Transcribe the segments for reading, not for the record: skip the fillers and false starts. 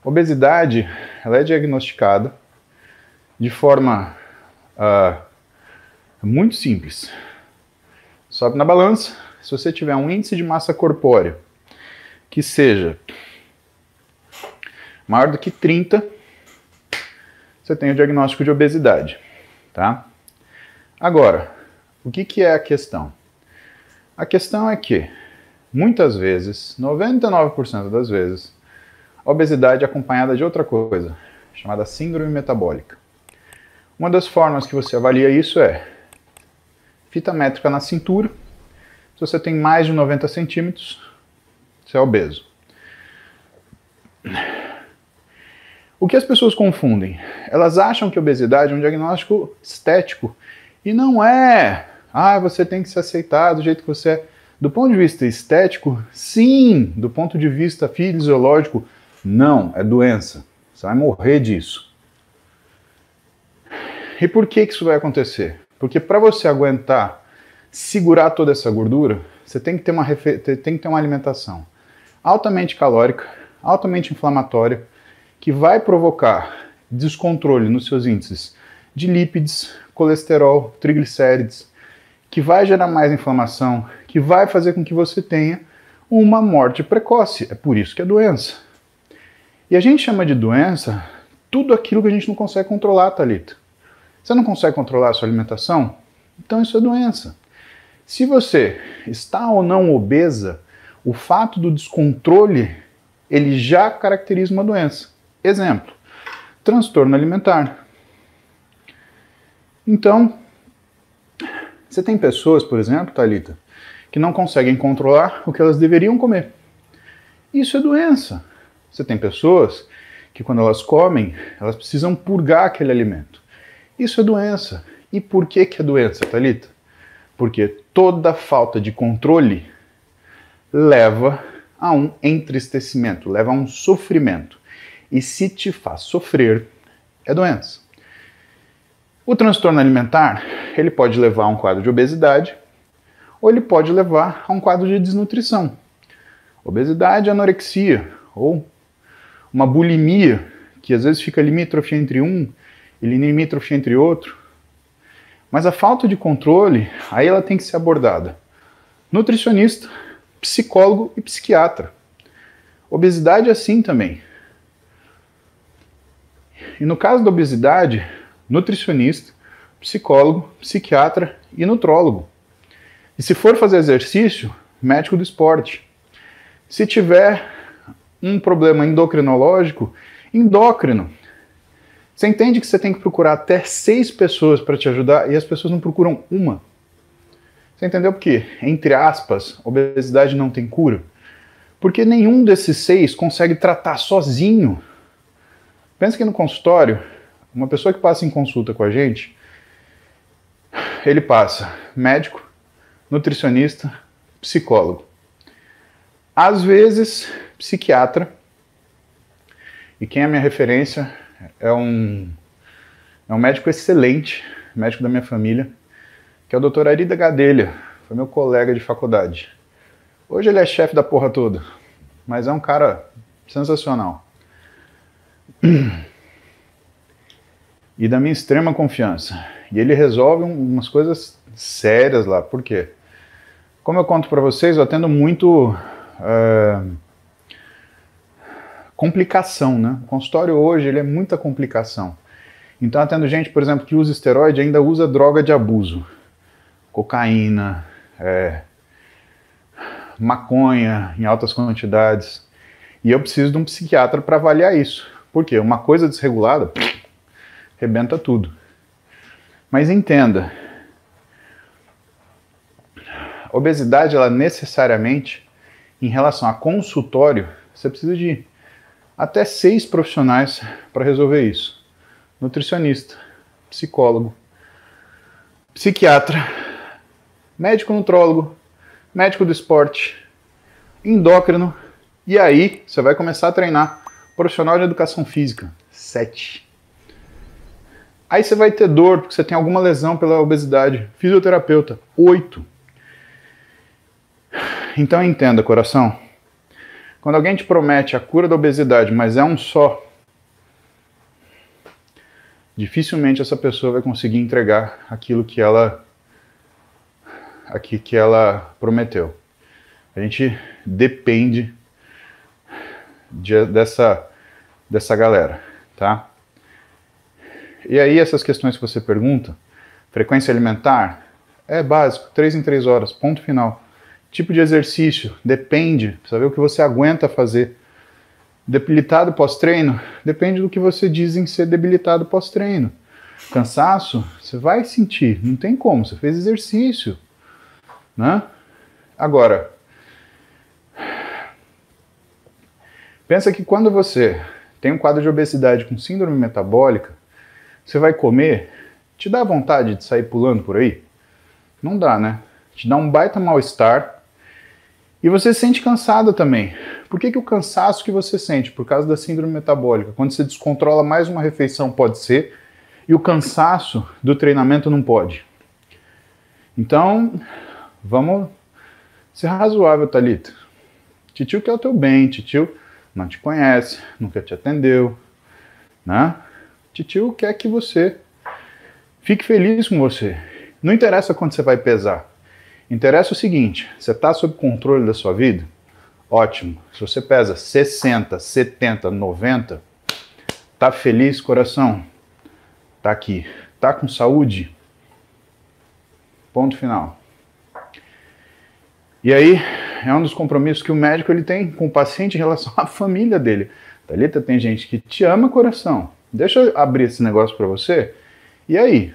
Obesidade, ela é diagnosticada de forma muito simples. Sobe na balança, se você tiver um índice de massa corpórea que seja maior do que 30, você tem o diagnóstico de obesidade, tá? Agora, o que é a questão? A questão é que, muitas vezes, 99% das vezes, a obesidade é acompanhada de outra coisa, chamada síndrome metabólica. Uma das formas que você avalia isso é fita métrica na cintura. Se você tem mais de 90 centímetros, você é obeso. O que as pessoas confundem? Elas acham que obesidade é um diagnóstico estético. E não é. Você tem que se aceitar do jeito que você é. Do ponto de vista estético, sim. Do ponto de vista fisiológico, não. É doença. Você vai morrer disso. E por que isso vai acontecer? Porque para você aguentar, segurar toda essa gordura, você tem que ter uma alimentação altamente calórica, altamente inflamatória, que vai provocar descontrole nos seus índices de lípides, colesterol, triglicérides, que vai gerar mais inflamação, que vai fazer com que você tenha uma morte precoce. É por isso que é doença. E a gente chama de doença tudo aquilo que a gente não consegue controlar, Thalita. Você não consegue controlar a sua alimentação? Então isso é doença. Se você está ou não obesa, o fato do descontrole, ele já caracteriza uma doença. Exemplo, transtorno alimentar. Então, você tem pessoas, por exemplo, Thalita, que não conseguem controlar o que elas deveriam comer. Isso é doença. Você tem pessoas que quando elas comem, elas precisam purgar aquele alimento. Isso é doença. E por que é doença, Thalita? Porque toda falta de controle leva a um entristecimento, leva a um sofrimento. E se te faz sofrer, é doença. O transtorno alimentar, ele pode levar a um quadro de obesidade, ou ele pode levar a um quadro de desnutrição. Obesidade, anorexia, ou uma bulimia, que às vezes fica limítrofe entre um e limítrofe entre outro. Mas a falta de controle, aí ela tem que ser abordada. Nutricionista, psicólogo e psiquiatra. Obesidade é assim também. E no caso da obesidade, nutricionista, psicólogo, psiquiatra e nutrólogo. E se for fazer exercício, médico do esporte. Se tiver um problema endocrinológico, endócrino. Você entende que você tem que procurar até 6 pessoas para te ajudar e as pessoas não procuram uma? Você entendeu por quê? Entre aspas, obesidade não tem cura. Porque nenhum desses 6 consegue tratar sozinho. Pensa que no consultório, uma pessoa que passa em consulta com a gente, ele passa médico, nutricionista, psicólogo. Às vezes, psiquiatra. E quem é a minha referência é um médico excelente, médico da minha família, que é o Dr. Arida Gadelha, foi meu colega de faculdade. Hoje ele é chefe da porra toda, mas é um cara sensacional. E da minha extrema confiança. E ele resolve umas coisas sérias lá. Por quê? Como eu conto para vocês, eu atendo muito complicação, né? O consultório hoje ele é muita complicação. Então atendo gente, por exemplo, que usa esteroide e ainda usa droga de abuso. Cocaína, maconha em altas quantidades. E eu preciso de um psiquiatra para avaliar isso. Por quê? Uma coisa desregulada rebenta tudo. Mas entenda, a obesidade, ela necessariamente, em relação a consultório, você precisa de até 6 profissionais para resolver isso. Nutricionista, psicólogo, psiquiatra, médico nutrólogo, médico do esporte, endócrino, e aí você vai começar a treinar profissional de educação física, 7. Aí você vai ter dor porque você tem alguma lesão pela obesidade, fisioterapeuta, 8. Então entenda, coração, Quando alguém te promete a cura da obesidade, mas é um só, dificilmente essa pessoa vai conseguir entregar aquilo que ela prometeu. A gente depende dessa galera, tá? E aí essas questões que você pergunta, frequência alimentar, é básico, 3 em 3 horas, ponto final. Tipo de exercício, depende, precisa ver o que você aguenta fazer. Debilitado pós-treino, depende do que você diz em ser debilitado pós-treino. Cansaço, você vai sentir, não tem como, você fez exercício, né? Agora, pensa que quando você tem um quadro de obesidade com síndrome metabólica, você vai comer, te dá vontade de sair pulando por aí? Não dá, né? Te dá um baita mal-estar e você se sente cansado também. Por que o cansaço que você sente? Por causa da síndrome metabólica. Quando você descontrola mais uma refeição pode ser, e o cansaço do treinamento não pode. Então, vamos ser razoável, Thalita. Titio quer o teu bem, titio não te conhece, nunca te atendeu, né? Titio quer que você fique feliz com você. Não interessa quanto você vai pesar. Interessa o seguinte, você está sob controle da sua vida? Ótimo. Se você pesa 60, 70, 90, tá feliz, coração? Tá aqui. Tá com saúde? Ponto final. E aí, é um dos compromissos que o médico ele tem com o paciente em relação à família dele. Thalita, tem gente que te ama, coração. Deixa eu abrir esse negócio para você. E aí?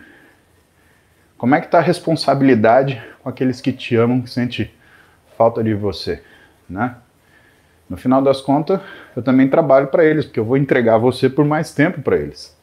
Como é que tá a responsabilidade com aqueles que te amam, que sentem falta de você, né? No final das contas, eu também trabalho para eles, porque eu vou entregar você por mais tempo para eles.